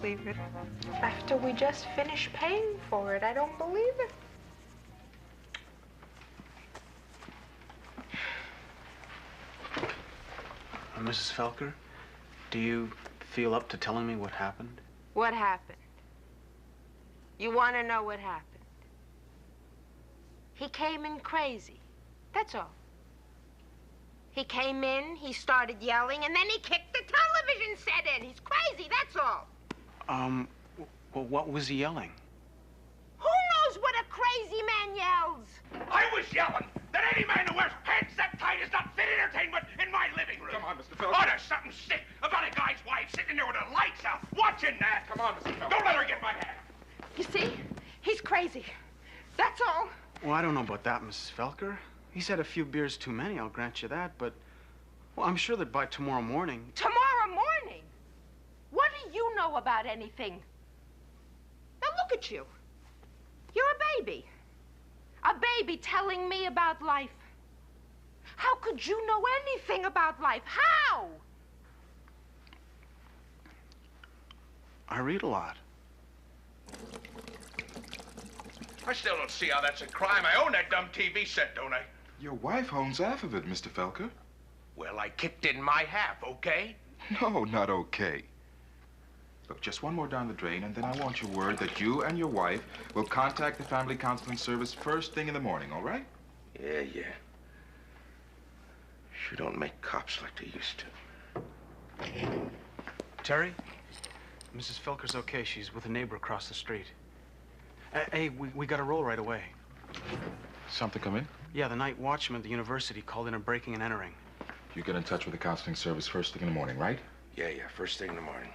believe it. After we just finished paying for it, I don't believe it. Mrs. Felker, do you feel up to telling me what happened? What happened? You want to know what happened? He came in crazy. That's all. He came in, he started yelling, and then he kicked the television set in. He's crazy, that's all. Well, what was he yelling? Who knows what a crazy man yells? I was yelling that any man who wears pants that tight is not fit entertainment in my living room. Come on, Mr. Felker. Oh, there's something sick about a guy's wife sitting there with the lights out, watching that. Come on, Mr. Felker. Don't let her get my hat. You see? He's crazy. That's all. Well, I don't know about that, Mrs. Felker. He's had a few beers too many, I'll grant you that, but... Well, I'm sure that by tomorrow morning... Tomorrow morning? What do you know about anything? Now look at you. You're a baby. A baby telling me about life. How could you know anything about life? How? I read a lot. I still don't see how that's a crime. I own that dumb TV set, don't I? Your wife owns half of it, Mr. Felker. Well, I kicked in my half, okay? No, not okay. Look, just one more down the drain, and then I want your word that you and your wife will contact the family counseling service first thing in the morning, all right? Yeah. Sure don't make cops like they used to. Terry? Mrs. Felker's okay. She's with a neighbor across the street. Hey, we got to roll right away. Something come in? Yeah, the night watchman at the university called in a breaking and entering. You get in touch with the counseling service first thing in the morning, right? Yeah, first thing in the morning.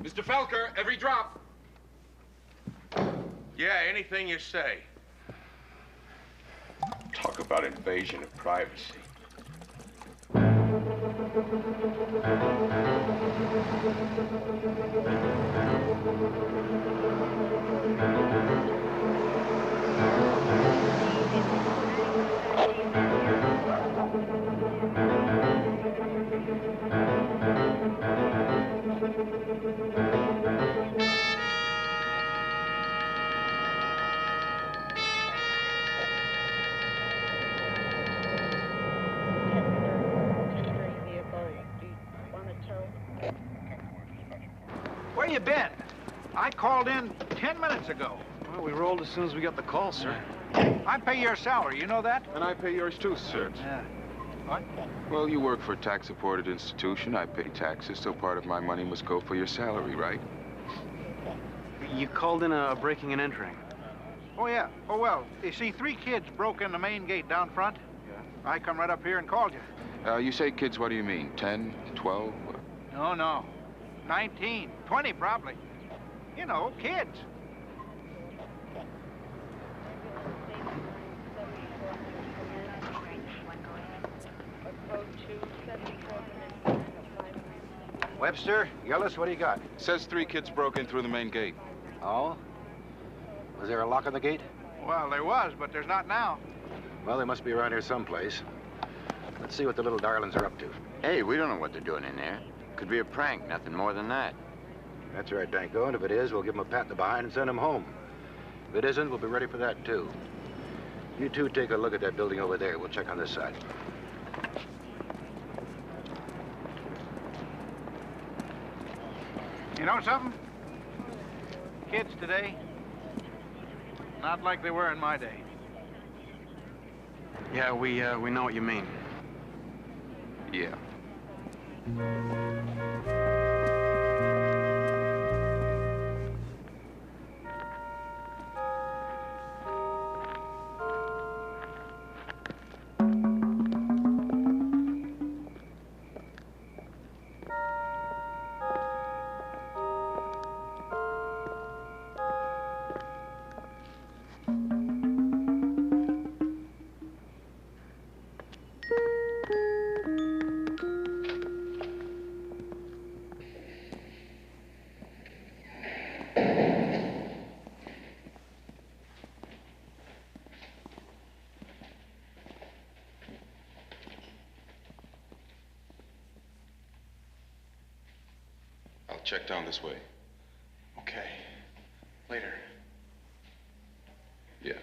Mr. Felker, every drop. Yeah, anything you say. Talk about invasion of privacy. Where you been? I called in 10 minutes ago. Well, we rolled as soon as we got the call, sir. I pay your salary, you know that? And I pay yours too, sir. Yeah. What? Well, you work for a tax-supported institution. I pay taxes, so part of my money must go for your salary, right? You called in a breaking and entering. Oh, yeah. Oh, well, you see, 3 kids broke in the main gate down front. Yeah. I come right up here and called you. You say kids, what do you mean? 10, 12? No. 19, 20 probably. You know, kids. Webster, Gillis, what do you got? Says 3 kids broke in through the main gate. Oh? Was there a lock on the gate? Well, there was, but there's not now. Well, they must be around here someplace. Let's see what the little darlings are up to. Hey, we don't know what they're doing in there. Could be a prank, nothing more than that. That's right, Danko, and if it is, we'll give them a pat in the behind and send them home. If it isn't, we'll be ready for that, too. You two take a look at that building over there. We'll check on this side. You know something? Kids today, not like they were in my day. Yeah, we know what you mean. Yeah. check down this way. Okay. Later. Yeah.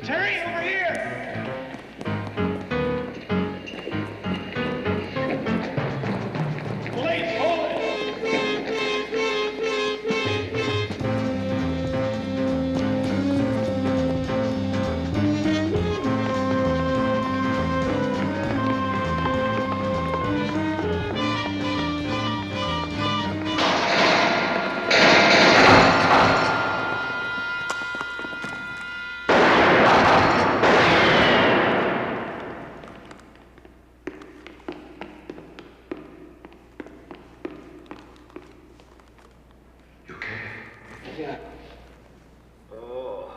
Terry, over here! Police, hold it! You okay? Yeah. Oh.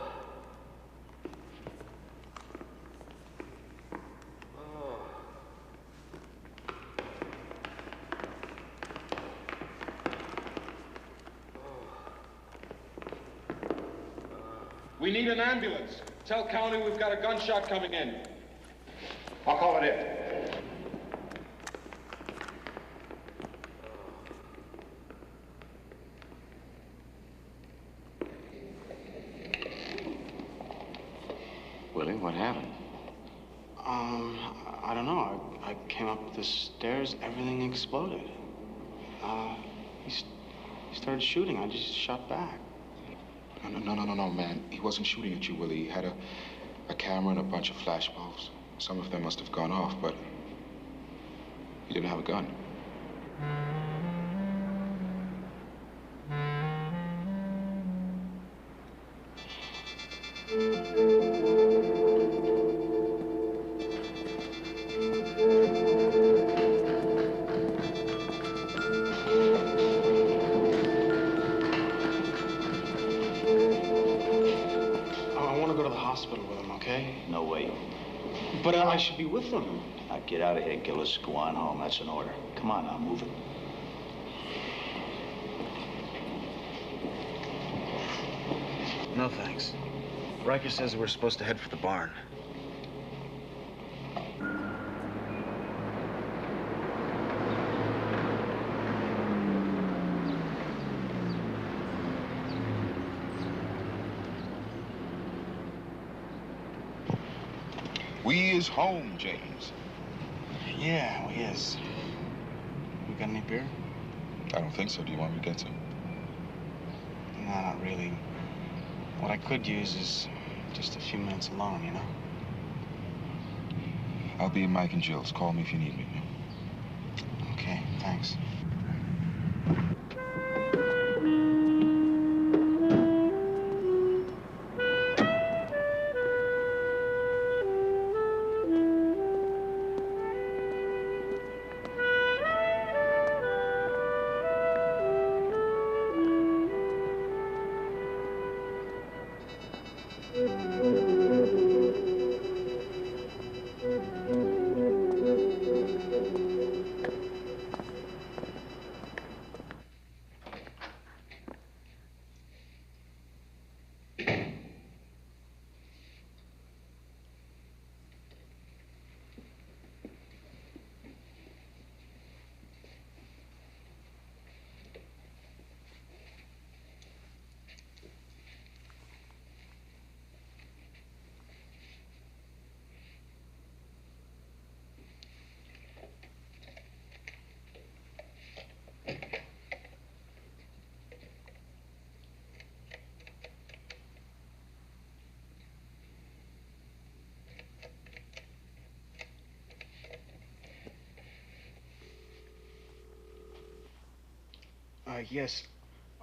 We need an ambulance. Tell County we've got a gunshot coming in. I'll call it in. Willie, what happened? I don't know. I came up the stairs, everything exploded. He started shooting. I just shot back. No, man. He wasn't shooting at you, Willie. He had a camera and a bunch of flashbulbs. Some of them must have gone off, but he didn't have a gun. I want to go to the hospital with him, okay? No way. But I should be with them. Now get out of here, Gillis. Go on home. That's an order. Come on now, move it. No, thanks. Riker says we're supposed to head for the barn. We is home, James. Yeah, we is. We got any beer? I don't think so. Do you want me to get some? No, not really. What I could use is just a few minutes alone, you know? I'll be in Mike and Jill's. Call me if you need me. Okay, thanks. Yes.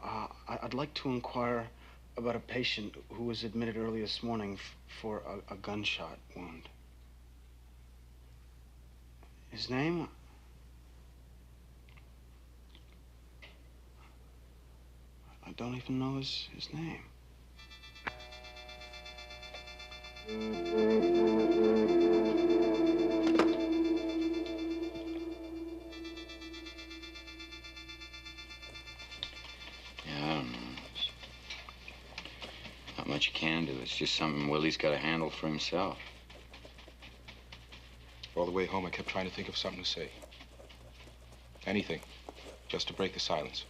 I'd like to inquire about a patient who was admitted early this morning for a gunshot wound. His name? I don't even know his name. Yeah, I don't know. Not much you can do. It's just something Willie's got to handle for himself. All the way home, I kept trying to think of something to say. Anything, just to break the silence.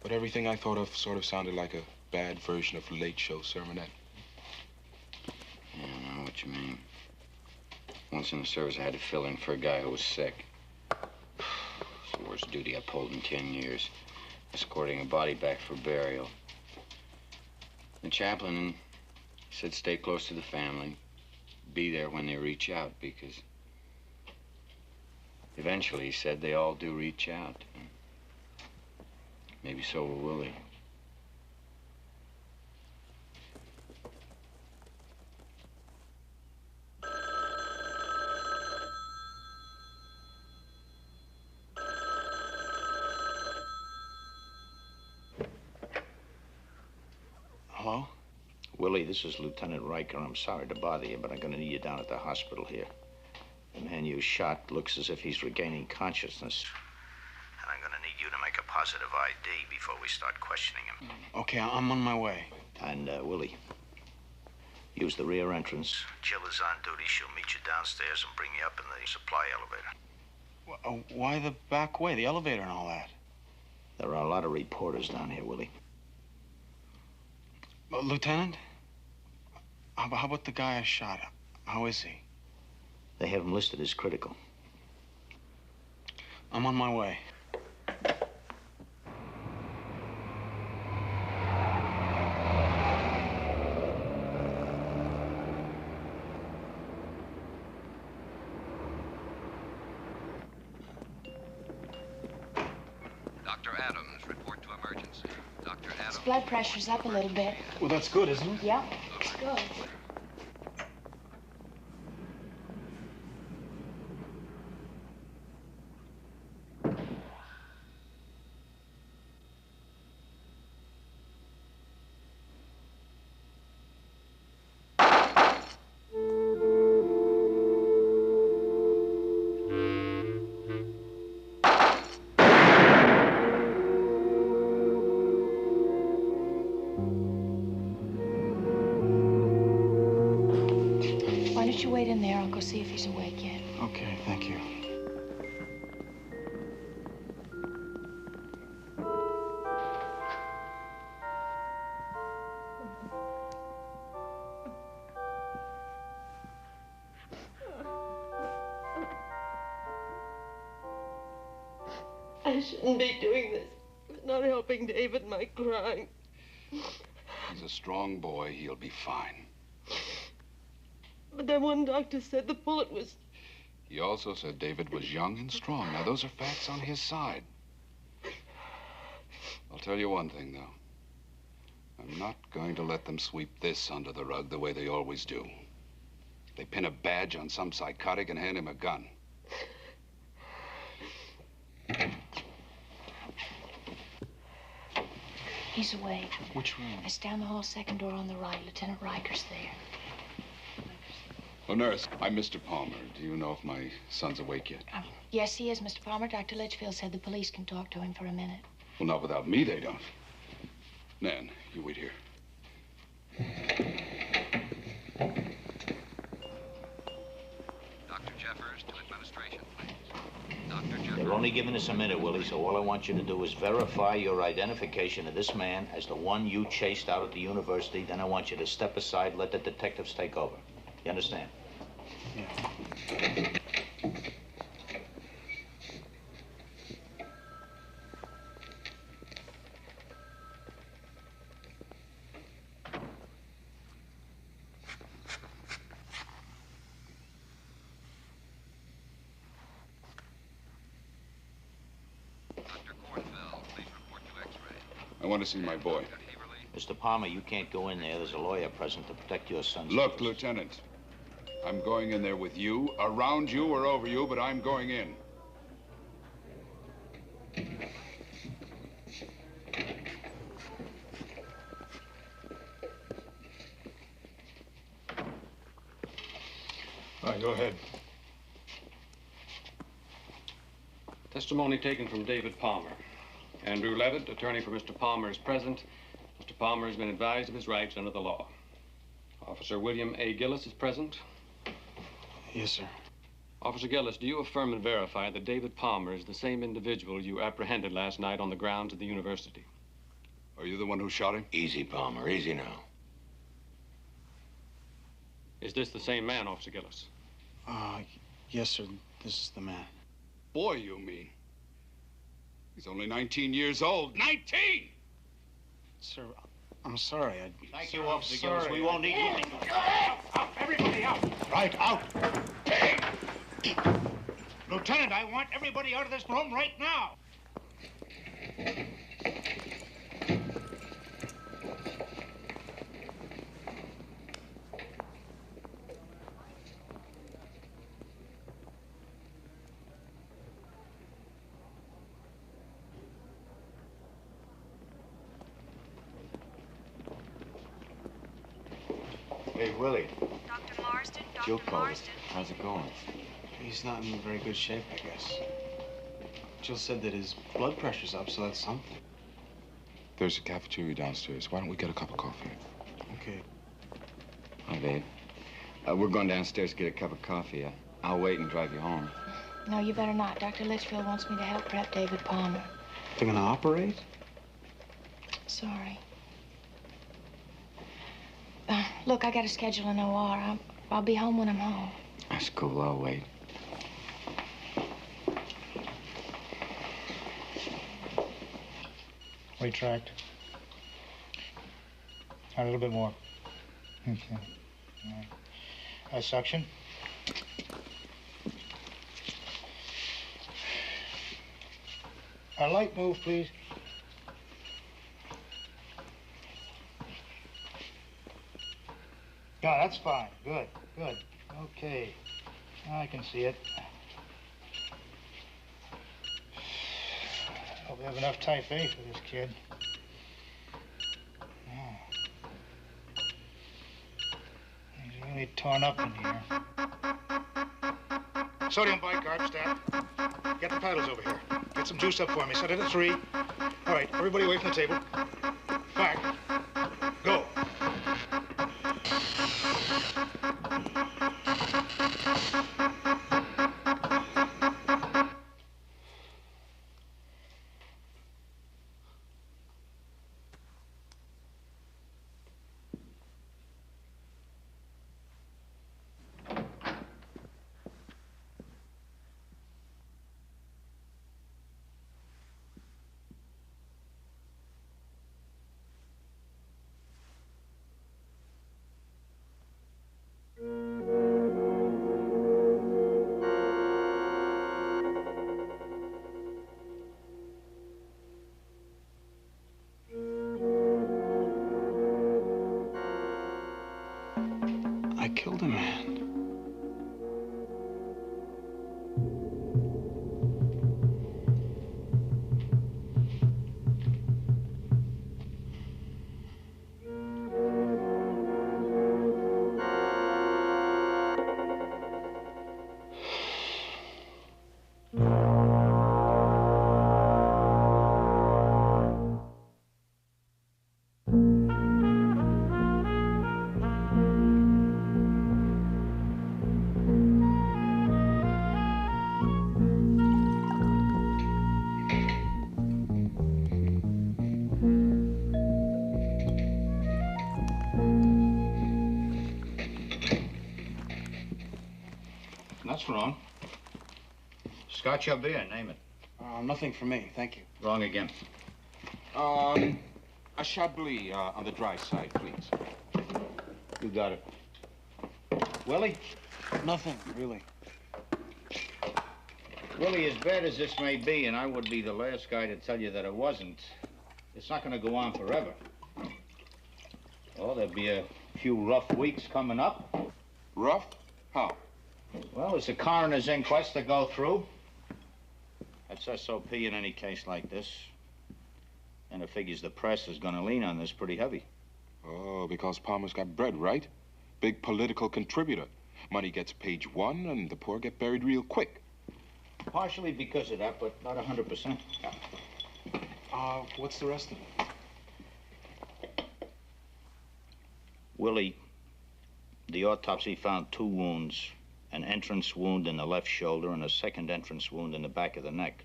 But everything I thought of sort of sounded like a bad version of a late show sermonette. Yeah, I know what you mean. Once in the service, I had to fill in for a guy who was sick. It's the worst duty I pulled in 10 years. Escorting a body back for burial. The chaplain said stay close to the family. Be there when they reach out, because eventually, he said, they all do reach out. Maybe so will Willie. Hello? Willie, this is Lieutenant Riker. I'm sorry to bother you, but I'm gonna need you down at the hospital here. The man you shot looks as if he's regaining consciousness. And I'm gonna need you to make a positive ID before we start questioning him. Okay, I'm on my way. And, Willie, use the rear entrance. Jill is on duty. She'll meet you downstairs and bring you up in the supply elevator. Why the back way, the elevator and all that? There are a lot of reporters down here, Willie. Lieutenant? How about the guy I shot? How is he? They have him listed as critical. I'm on my way. Dr. Adams, report to emergency. Dr. Adams. His blood pressure's up a little bit. Well, that's good, isn't it? Yeah, it's good. Why don't you wait in there? I'll go see if he's awake yet. Okay, thank you. I shouldn't be doing this, but not helping David by crying. He's a strong boy. He'll be fine. But that one doctor said the bullet was... He also said David was young and strong. Now, those are facts on his side. I'll tell you one thing, though. I'm not going to let them sweep this under the rug the way they always do. They pin a badge on some psychotic and hand him a gun. He's awake. Which room? It's down the hall, second door on the right. Lieutenant Riker's there. Oh, nurse, I'm Mr. Palmer. Do you know if my son's awake yet? Yes, he is, Mr. Palmer. Dr. Litchfield said the police can talk to him for a minute. Well, not without me, they don't. Nan, you wait here. Dr. Jeffers to administration, please. Dr. Jeffers. They're only giving us a minute, Willie, so all I want you to do is verify your identification of this man as the one you chased out at the university. Then I want you to step aside, let the detectives take over. You understand? Yeah. Dr. Kornfeld. I want to see my boy. Mr. Palmer, you can't go in there. There's a lawyer present to protect your son's Look, interests. Lieutenant, I'm going in there with you, around you or over you, but I'm going in. All right, go ahead. Testimony taken from David Palmer. Andrew Levitt, attorney for Mr. Palmer, is present. Mr. Palmer has been advised of his rights under the law. Officer William A. Gillis is present. Yes, sir. Officer Gillis, do you affirm and verify that David Palmer is the same individual you apprehended last night on the grounds of the university? Are you the one who shot him? Easy, Palmer, easy now. Is this the same man, Officer Gillis? Yes, sir. This is the man. Boy, you mean? He's only 19 years old. 19! Sir, I'm sorry. Thank you, Officer Gillis. We won't need you. Out! Everybody out! Right, out. Hey! Lieutenant, I want everybody out of this room right now. Hey, Willie. Dr. Marsden? Jill Dr. called. Marsden? How's it going? He's not in very good shape, I guess. Jill said that his blood pressure's up, so that's something. There's a cafeteria downstairs. Why don't we get a cup of coffee? Okay. Hi, babe. We're going downstairs to get a cup of coffee. I'll wait and drive you home. No, you better not. Dr. Litchfield wants me to help prep David Palmer. They're gonna operate? Sorry. Look, I got to schedule an OR. I'll be home when I'm home. That's cool. I'll wait. Retract. A little bit more. Okay. All right. Suction. A light move, please. Yeah, that's fine. Good, good. Okay. Now I can see it. Hope we have enough type A for this kid. Oh. He's really torn up in here. Sodium bicarb, staff. Get the paddles over here. Get some juice up for me. Set it at 3. All right, everybody away from the table. Back. Go. I killed a man. That's wrong. Scotch or beer, name it. Nothing for me, thank you. Wrong again. A Chablis on the dry side, please. You got it. Willie? Nothing, really. Willie, as bad as this may be, and I would be the last guy to tell you that it wasn't, It's not going to go on forever. Well, there'll be a few rough weeks coming up. Rough? How? Well, there's a coroner's inquest to go through. That's SOP in any case like this. And it figures the press is going to lean on this pretty heavy. Oh, because Palmer's got bread, right? Big political contributor. Money gets page one, and the poor get buried real quick. Partially because of that, but not 100%. What's the rest of it? Willie, the autopsy found 2 wounds. An entrance wound in the left shoulder and a second entrance wound in the back of the neck.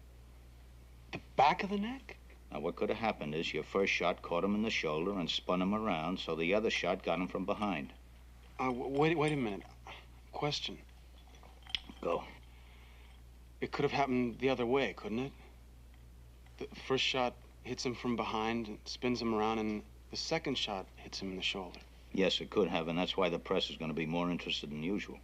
The back of the neck? Now, what could have happened is your first shot caught him in the shoulder and spun him around, so the other shot got him from behind. Wait a minute. Question. Go. It could have happened the other way, couldn't it? The first shot hits him from behind and spins him around, and the second shot hits him in the shoulder. Yes, it could have, and that's why the press is going to be more interested than usual.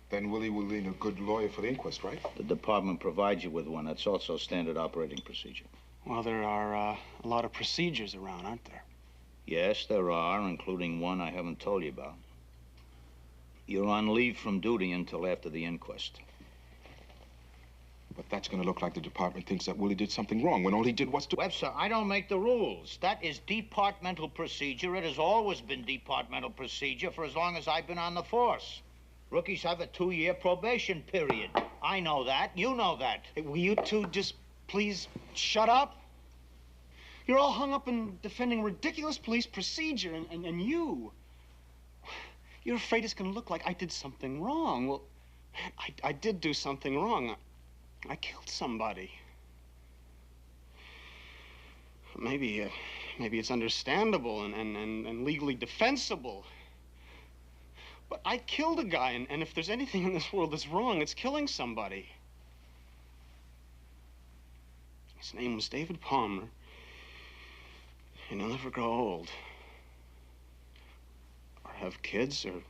Then Willie will need a good lawyer for the inquest, right? The department provides you with one. That's also standard operating procedure. Well, there are a lot of procedures around, aren't there? Yes, there are, including one I haven't told you about. You're on leave from duty until after the inquest. But that's going to look like the department thinks that Willie did something wrong when all he did was to... Webster, I don't make the rules. That is departmental procedure. It has always been departmental procedure for as long as I've been on the force. Rookies have a 2-year probation period. I know that. You know that. Hey, will you two just please shut up? You're all hung up in defending ridiculous police procedure, and you're afraid it's going to look like I did something wrong. Well, I did do something wrong. I killed somebody. Maybe it's understandable and legally defensible. But I killed a guy, and if there's anything in this world that's wrong, it's killing somebody. His name was David Palmer, and he'll never grow old. Or have kids, or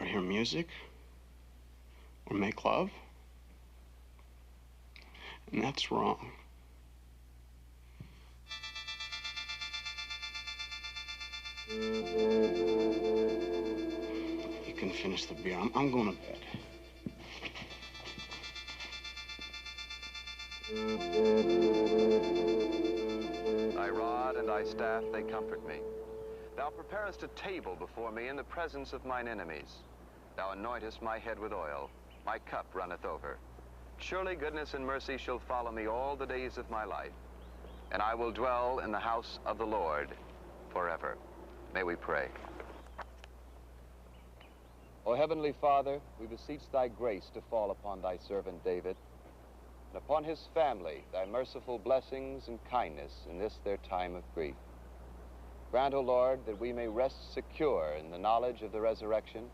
hear music, or make love. And that's wrong. You can finish the beer. I'm going to bed. Thy rod and thy staff, they comfort me. Thou preparest a table before me in the presence of mine enemies. Thou anointest my head with oil. My cup runneth over. Surely goodness and mercy shall follow me all the days of my life, and I will dwell in the house of the Lord forever. May we pray. O Heavenly Father, we beseech thy grace to fall upon thy servant David, and upon his family thy merciful blessings and kindness in this their time of grief. Grant, O Lord, that we may rest secure in the knowledge of the resurrection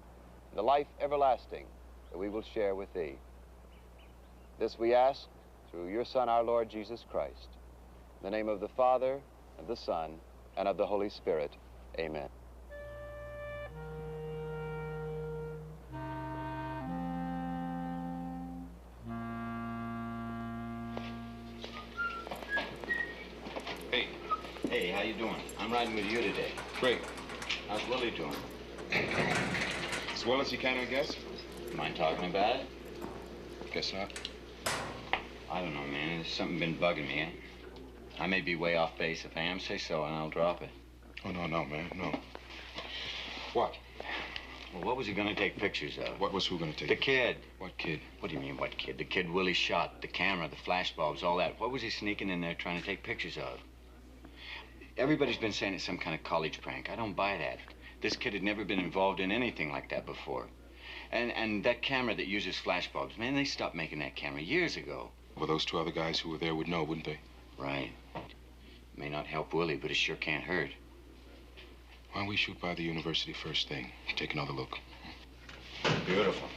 and the life everlasting that we will share with thee. This we ask through your Son, our Lord Jesus Christ. In the name of the Father, of the Son, and of the Holy Spirit. Amen. Hey. Hey, how you doing? I'm riding with you today. Great. How's Willie doing? As well as he can, I guess. Mind talking about it? Guess not. I don't know, man. There's something been bugging me, eh? I may be way off base. If I am, say so, and I'll drop it. Oh, no, man, no. What? Well, what was he gonna take pictures of? What was who gonna take? The kid. What kid? What do you mean, what kid? The kid Willie shot, the camera, the flashbulbs, all that. What was he sneaking in there trying to take pictures of? Everybody's been saying it's some kind of college prank. I don't buy that. This kid had never been involved in anything like that before. And that camera that uses flashbulbs, man, they stopped making that camera years ago. Well, those 2 other guys who were there would know, wouldn't they? Right. May not help Willie, but it sure can't hurt. Why don't we shoot by the university first thing? Take another look. Beautiful.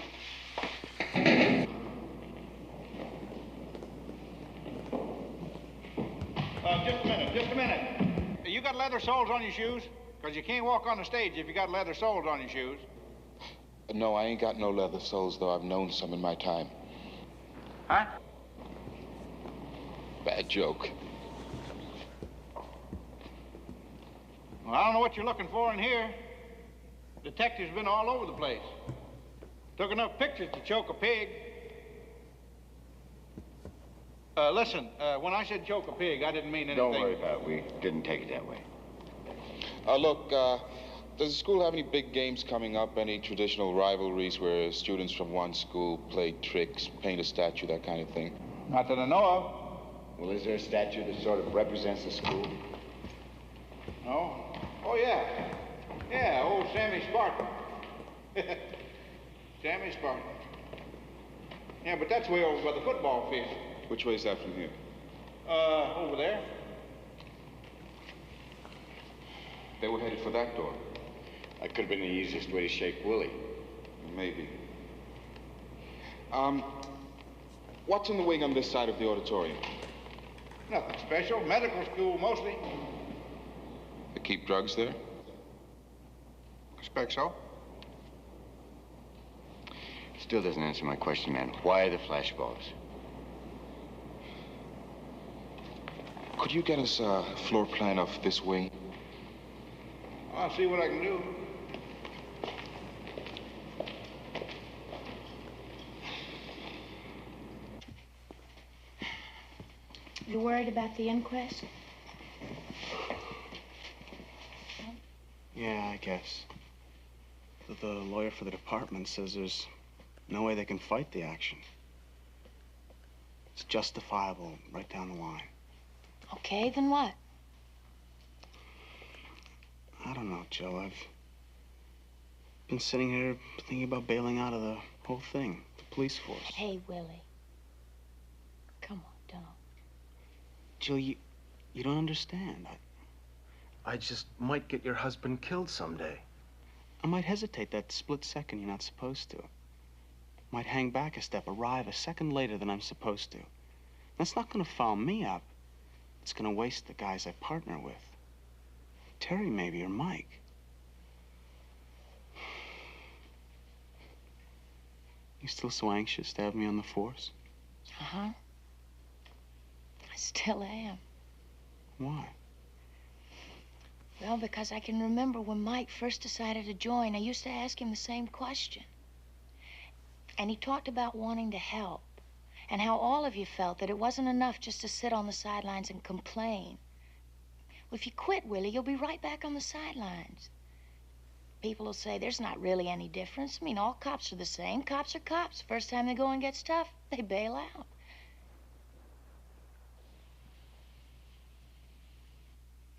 Just a minute. You got leather soles on your shoes? Because you can't walk on the stage if you got leather soles on your shoes. No, I ain't got no leather soles, though I've known some in my time. Huh? Bad joke. Well, I don't know what you're looking for in here. Detectives been all over the place. Took enough pictures to choke a pig. Listen, when I said choke a pig, I didn't mean anything. Don't worry about it. We didn't take it that way. Look, does the school have any big games coming up? Any traditional rivalries where students from one school play tricks, paint a statue, that kind of thing? Not that I know of. Well, is there a statue that sort of represents the school? No? Oh, yeah. Yeah, old Sammy Spartan. Sammy Spartan. Yeah, but that's way over by the football field. Which way is that from here? Over there. They were headed for that door. That could have been the easiest way to shake Willie. Maybe. What's in the wing on this side of the auditorium? Nothing special. Medical school, mostly. They keep drugs there? Expect so. Still doesn't answer my question, man. Why the flashbulbs? Could you get us a floor plan of this wing? I'll see what I can do. You worried about the inquest? Yeah, I guess. The lawyer for the department says there's no way they can fight the action. It's justifiable right down the line. Okay, then what? I don't know, Joe. I've been sitting here thinking about bailing out of the whole thing, the police force. Hey, Willie. Come on, don't. Jill, you don't understand. I just might get your husband killed someday. I might hesitate that split second you're not supposed to. Might hang back a step, arrive a second later than I'm supposed to. That's not gonna foul me up. It's gonna waste the guys I partner with. Terry, maybe, or Mike. You still so anxious to have me on the force? Uh-huh. I still am. Why? Well, because I can remember when Mike first decided to join, I used to ask him the same question. And he talked about wanting to help, and how all of you felt that it wasn't enough just to sit on the sidelines and complain. Well, if you quit, Willie, you'll be right back on the sidelines. People will say there's not really any difference. I mean, all cops are the same. Cops are cops. First time they go and get stuff, they bail out.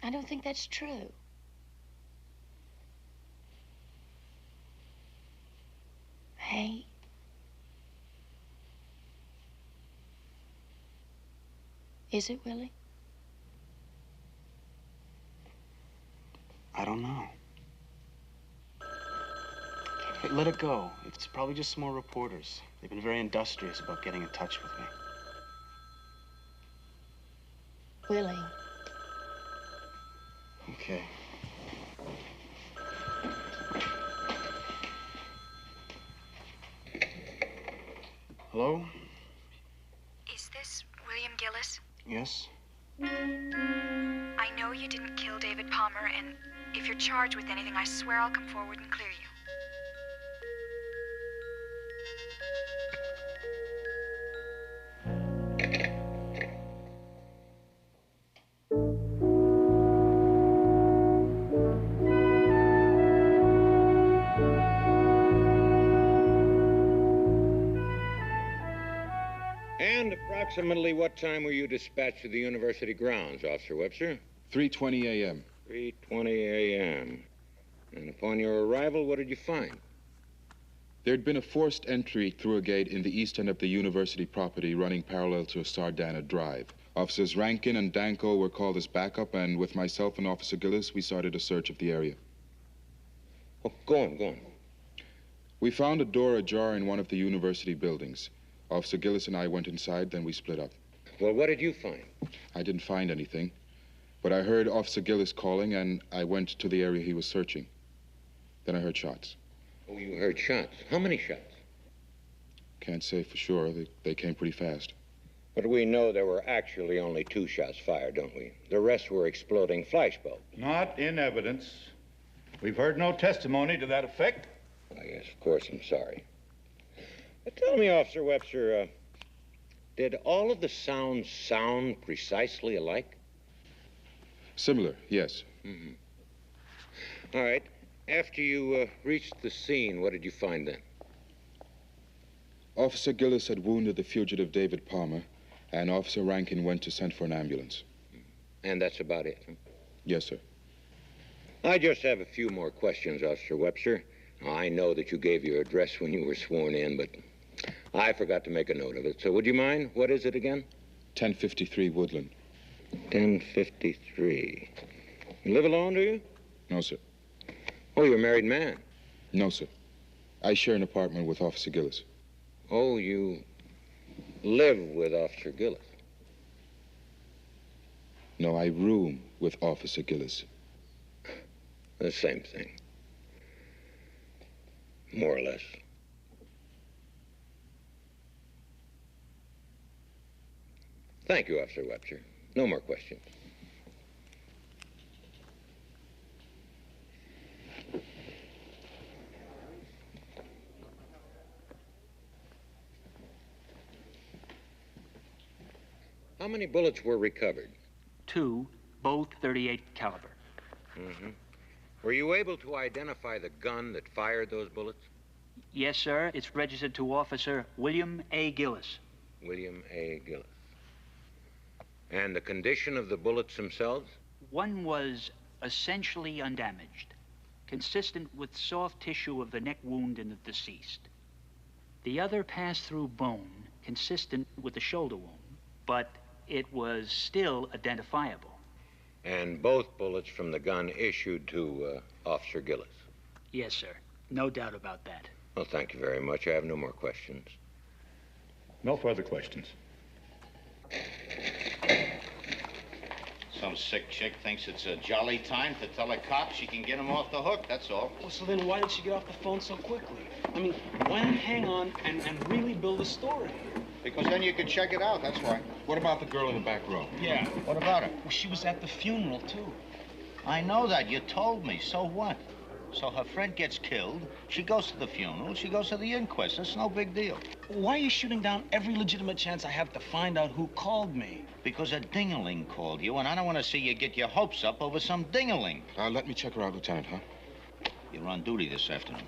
I don't think that's true. Hey. Is it, Willie? I don't know. Hey, let it go. It's probably just some more reporters. They've been very industrious about getting in touch with me. Willie. Okay. Hello? Is this William Gillis? Yes? I know you didn't kill David Palmer, and if you're charged with anything, I swear I'll come forward and clear you. And approximately what time were you dispatched to the university grounds, Officer Webster? 3:20 a.m. 3:20 a.m. And upon your arrival, what did you find? There'd been a forced entry through a gate in the east end of the university property running parallel to Sardana Drive. Officers Rankin and Danko were called as backup, and with myself and Officer Gillis, we started a search of the area. Oh, go on. We found a door ajar in one of the university buildings. Officer Gillis and I went inside, then we split up. Well, what did you find? I didn't find anything, but I heard Officer Gillis calling, and I went to the area he was searching. Then I heard shots. Oh, you heard shots. How many shots? Can't say for sure. They came pretty fast. But we know there were actually only 2 shots fired, don't we? The rest were exploding flashbulbs. Not in evidence. We've heard no testimony to that effect. Yes, of course, I'm sorry. But tell me, Officer Webster, did all of the sounds sound precisely alike? Similar, yes. Mm-hmm. All right. After you reached the scene, what did you find then? Officer Gillis had wounded the fugitive David Palmer, and Officer Rankin went to send for an ambulance. And that's about it, huh? Yes, sir. I just have a few more questions, Officer Webster. Now, I know that you gave your address when you were sworn in, but I forgot to make a note of it. So would you mind? What is it again? 1053 Woodland. 1053. You live alone, do you? No, sir. Oh, you're a married man? No, sir. I share an apartment with Officer Gillis. Oh, you live with Officer Gillis? No, I room with Officer Gillis. The same thing. More or less. Thank you, Officer Webster. No more questions. How many bullets were recovered? 2, both .38 caliber. Mm-hmm. Were you able to identify the gun that fired those bullets? Yes, sir. It's registered to Officer William A. Gillis. William A. Gillis. And the condition of the bullets themselves? One was essentially undamaged, consistent with soft tissue of the neck wound in the deceased. The other passed through bone, consistent with the shoulder wound, but it was still identifiable. And both bullets from the gun issued to Officer Gillis? Yes, sir. No doubt about that. Well, thank you very much. I have no more questions. No further questions. Some sick chick thinks it's a jolly time to tell a cop she can get him off the hook, that's all. Well, so then why did she get off the phone so quickly? I mean, why not hang on and really build a story? Because then you could check it out, that's why. What about the girl in the back row? Yeah. What about her? Well, she was at the funeral, too. I know that. You told me. So what? So her friend gets killed, she goes to the funeral, she goes to the inquest. It's no big deal. Why are you shooting down every legitimate chance I have to find out who called me? Because a ding-a-ling called you, and I don't want to see you get your hopes up over some ding-a-ling. Let me check her out, Lieutenant, huh? You're on duty this afternoon.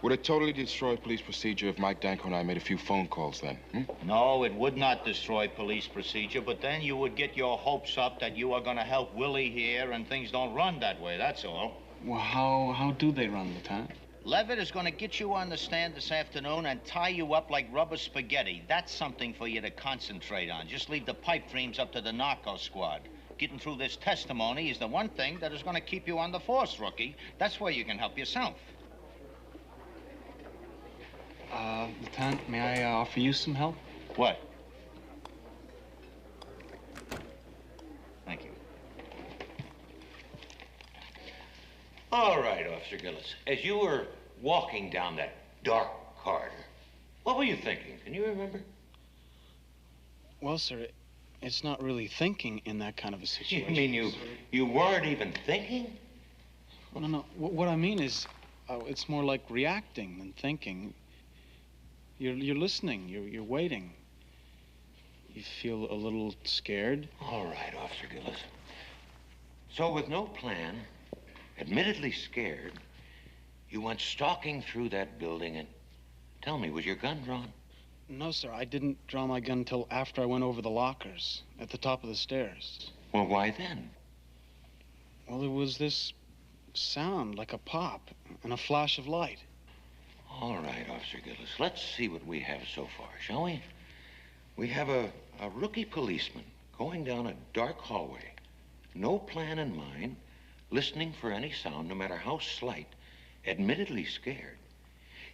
Would it totally destroy police procedure if Mike Danko and I made a few phone calls then? No, it would not destroy police procedure, but then you would get your hopes up that you are going to help Willie here, and things don't run that way, that's all. Well, how do they run, Lieutenant? Levitt is going to get you on the stand this afternoon and tie you up like rubber spaghetti. That's something for you to concentrate on. Just leave the pipe dreams up to the narco squad. Getting through this testimony is the one thing that is going to keep you on the force, rookie. That's where you can help yourself. Lieutenant, may I offer you some help? What? Thank you. All right, Officer Gillis. As you were walking down that dark corridor, what were you thinking? Can you remember? Well, sir, it's not really thinking in that kind of a situation. You mean you weren't even thinking? Well, no. What I mean is, it's more like reacting than thinking. You're listening. You're waiting. You feel a little scared. All right, Officer Gillis. So with no plan, admittedly scared, you went stalking through that building and... Tell me, was your gun drawn? No, sir. I didn't draw my gun until after I went over the lockers at the top of the stairs. Well, why then? Well, there was this sound like a pop and a flash of light. All right, Officer Gillis, let's see what we have so far, shall we? We have a rookie policeman going down a dark hallway, no plan in mind, listening for any sound, no matter how slight, admittedly scared.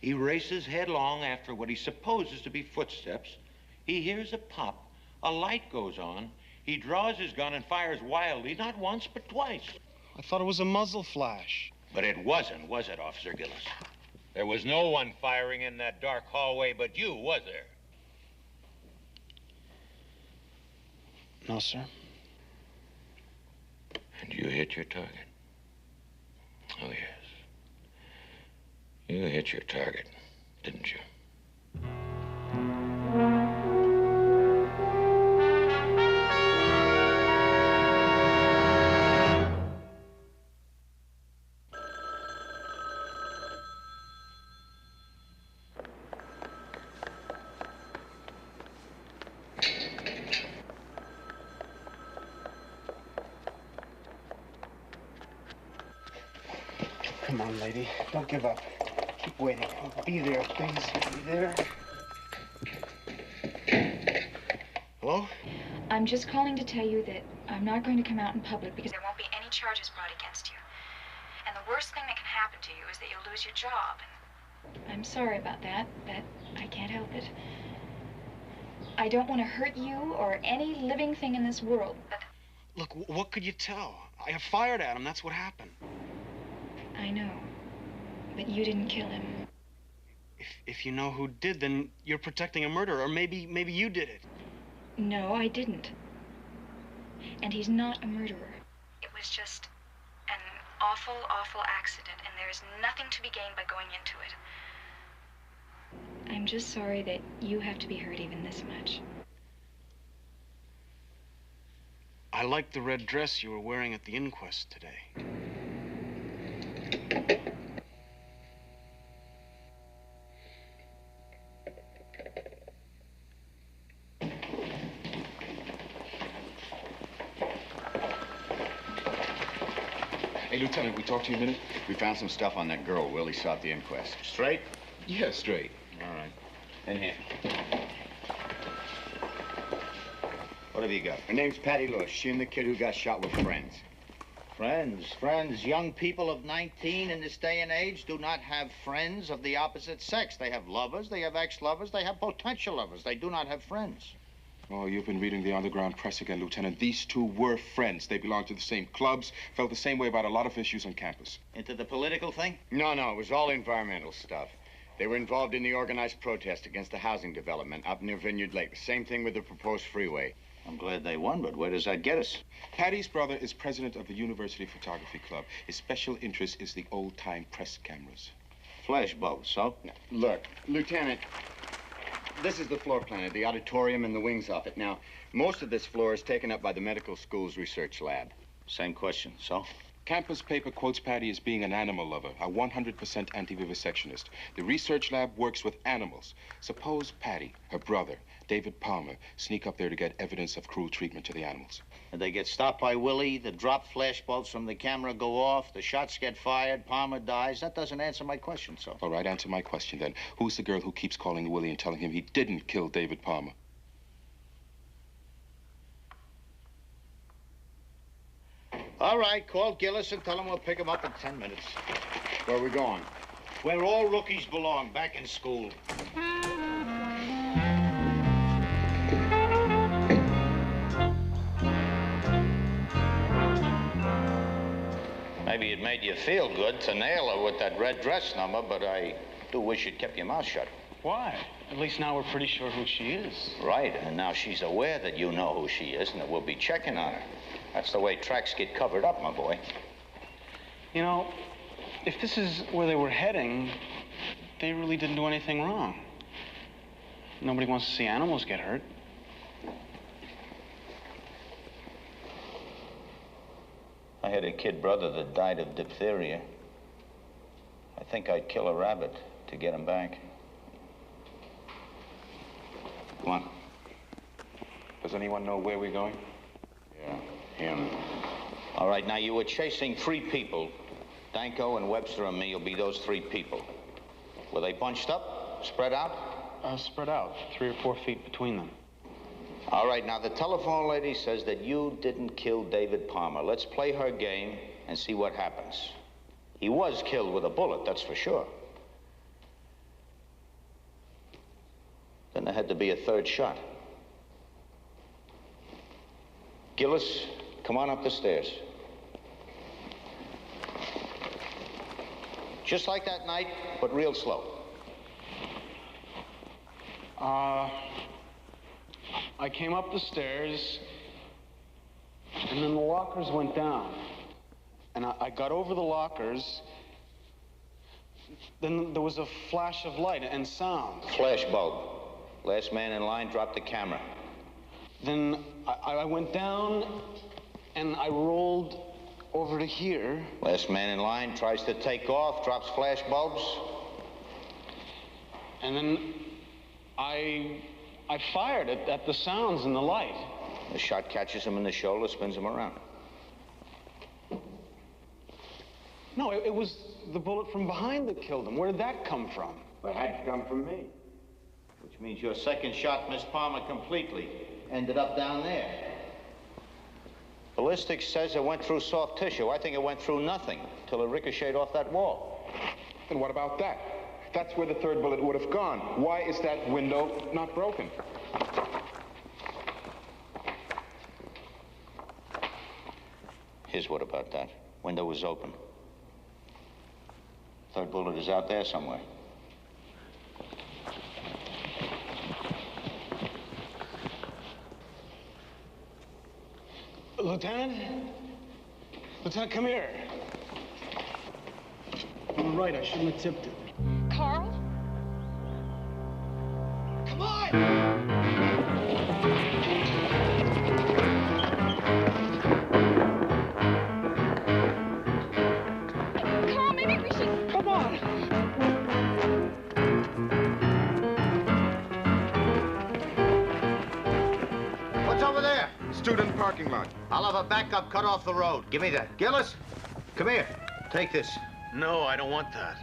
He races headlong after what he supposes to be footsteps. He hears a pop, a light goes on, he draws his gun and fires wildly, not once, but twice. I thought it was a muzzle flash. But it wasn't, was it, Officer Gillis? There was no one firing in that dark hallway but you, was there? No, sir. And you hit your target. Oh, yes. You hit your target, didn't you? Come on, lady. Don't give up. Keep waiting. Be there, please. Be there. Hello? I'm just calling to tell you that I'm not going to come out in public because there won't be any charges brought against you. And the worst thing that can happen to you is that you'll lose your job. And I'm sorry about that, but I can't help it. I don't want to hurt you or any living thing in this world, but Look, what could you tell? I fired at him. That's what happened. I know. But you didn't kill him. If you know who did, then you're protecting a murderer. Or maybe you did it. No, I didn't. And he's not a murderer. It was just an awful, awful accident, and there's nothing to be gained by going into it. I'm just sorry that you have to be hurt even this much. I liked the red dress you were wearing at the inquest today. Hey, Lieutenant, we talk to you a minute? We found some stuff on that girl Willie saw at the inquest. Straight? Yeah, straight. All right. In here. What have you got? Her name's Patty Lewis. She and the kid who got shot were friends. Friends. Young people of 19 in this day and age do not have friends of the opposite sex. They have lovers, they have ex-lovers, they have potential lovers. They do not have friends. Oh, you've been reading the underground press again, Lieutenant. These two were friends. They belonged to the same clubs, felt the same way about a lot of issues on campus. Into the political thing? No, it was all environmental stuff. They were involved in the organized protest against the housing development up near Vineyard Lake. The same thing with the proposed freeway. I'm glad they won, but where does that get us? Patty's brother is president of the University Photography Club. His special interest is the old-time press cameras. Flash bulbs, so? Look, Lieutenant, this is the floor plan of the auditorium and the wings off it. Now, most of this floor is taken up by the medical school's research lab. Same question, so? Campus paper quotes Patty as being an animal lover, a 100% anti-vivisectionist. The research lab works with animals. Suppose Patty, her brother, David Palmer, sneak up there to get evidence of cruel treatment to the animals. And they get stopped by Willie, the drop flash bulbs from the camera go off, the shots get fired, Palmer dies. That doesn't answer my question, so. All right, answer my question then. Who's the girl who keeps calling Willie and telling him he didn't kill David Palmer? All right, call Gillis and tell him we'll pick him up in 10 minutes. Where are we going? Where all rookies belong, back in school. Maybe it made you feel good to nail her with that red dress number, but I do wish you'd kept your mouth shut. Why? At least now we're pretty sure who she is. Right, and now she's aware that you know who she is and that we'll be checking on her. That's the way tracks get covered up, my boy. You know, if this is where they were heading, they really didn't do anything wrong. Nobody wants to see animals get hurt. I had a kid brother that died of diphtheria. I think I'd kill a rabbit to get him back. Come on. Does anyone know where we're going? Yeah, him. All right, now you were chasing 3 people. Danko and Webster and me will be those 3 people. Were they bunched up, spread out? Spread out, 3 or 4 feet between them. All right, now the telephone lady says that you didn't kill David Palmer. Let's play her game and see what happens. He was killed with a bullet, that's for sure. Then there had to be a 3rd shot. Gillis, come on up the stairs. Just like that night, but real slow. I came up the stairs, And then the lockers went down. And I got over the lockers. Then there was a flash of light and sound. Flash bulb. Last man in line dropped the camera. Then I went down and I rolled over to here. Last man in line tries to take off, drops flash bulbs. And then I fired at the sounds and the light. The shot catches him in the shoulder, spins him around. No, it was the bullet from behind that killed him. Where did that come from? It had to come from me. Which means your second shot missed Palmer completely. Ended up down there. Ballistics says it went through soft tissue. I think it went through nothing till it ricocheted off that wall. And what about that? That's where the third bullet would have gone. Why is that window not broken? Here's what about that. Window was open. Third bullet is out there somewhere. Lieutenant? Lieutenant, come here. You were right, I shouldn't have tipped it. Carl? Come on! Carl, maybe we should... Come on! What's over there? Student parking lot. I'll have a backup cut off the road. Give me that. Gillis, come here. Take this. No, I don't want that.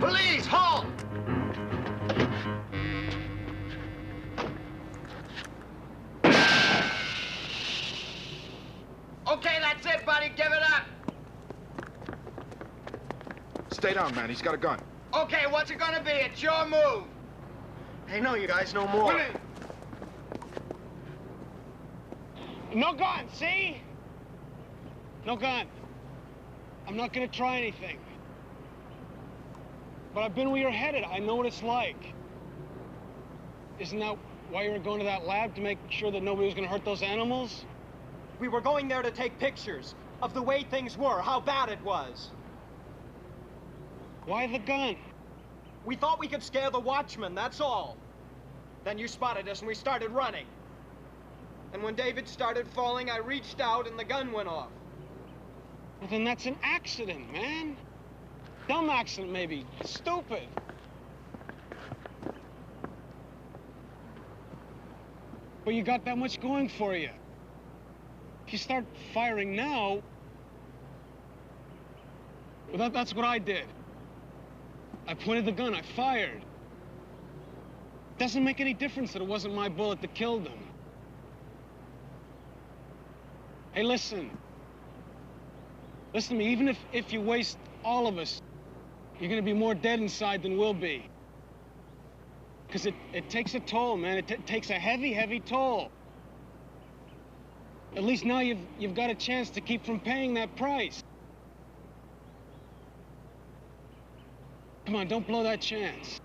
Police, halt! Okay, that's it, buddy. Give it up. Stay down, man. He's got a gun. Okay, what's it gonna be? It's your move. Hey, no, you guys, no more. No gun, see? No gun. I'm not gonna try anything. But I've been where you're headed. I know what it's like. Isn't that why you were going to that lab, to make sure that nobody was gonna hurt those animals? We were going there to take pictures of the way things were, how bad it was. Why the gun? We thought we could scare the watchman, that's all. Then you spotted us and we started running. And when David started falling, I reached out and the gun went off. Well, then that's an accident, man. Dumb accident, maybe. Stupid. But you got that much going for you. If you start firing now... Well, that's what I did. I pointed the gun, I fired. Doesn't make any difference that it wasn't my bullet that killed him. Hey, listen. Listen to me, even if you waste all of us, you're gonna be more dead inside than we'll be. Because it takes a toll, man. It takes a heavy, heavy toll. At least now you've got a chance to keep from paying that price. Come on, don't blow that chance.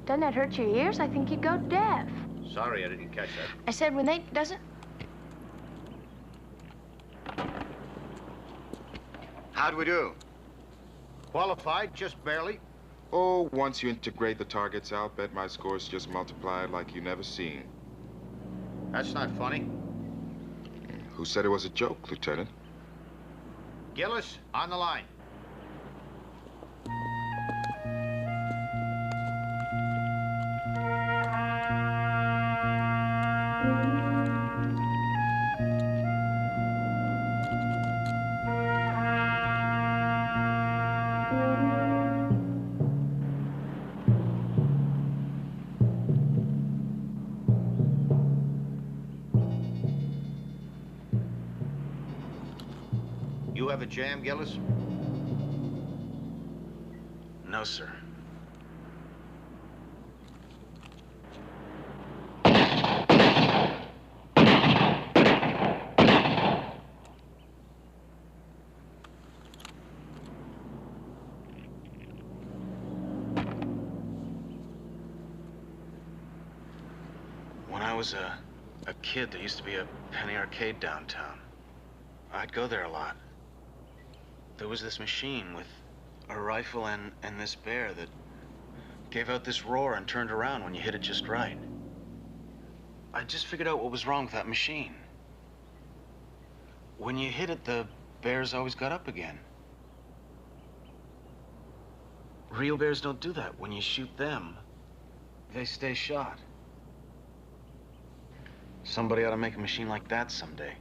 Doesn't that hurt your ears? I think you'd go deaf. Sorry, I didn't catch that. I said when they doesn't... How'd we do? Qualified, just barely. Oh, once you integrate the targets, I'll bet my scores just multiplied like you never seen. That's not funny. Who said it was a joke, Lieutenant? Gillis, on the line. You have a jam, Gillis? No, sir. When I was a kid, there used to be a penny arcade downtown. I'd go there a lot. There was this machine with a rifle and this bear that gave out this roar and turned around when you hit it just right. I just figured out what was wrong with that machine. When you hit it, the bears always got up again. Real bears don't do that. When you shoot them, they stay shot. Somebody ought to make a machine like that someday.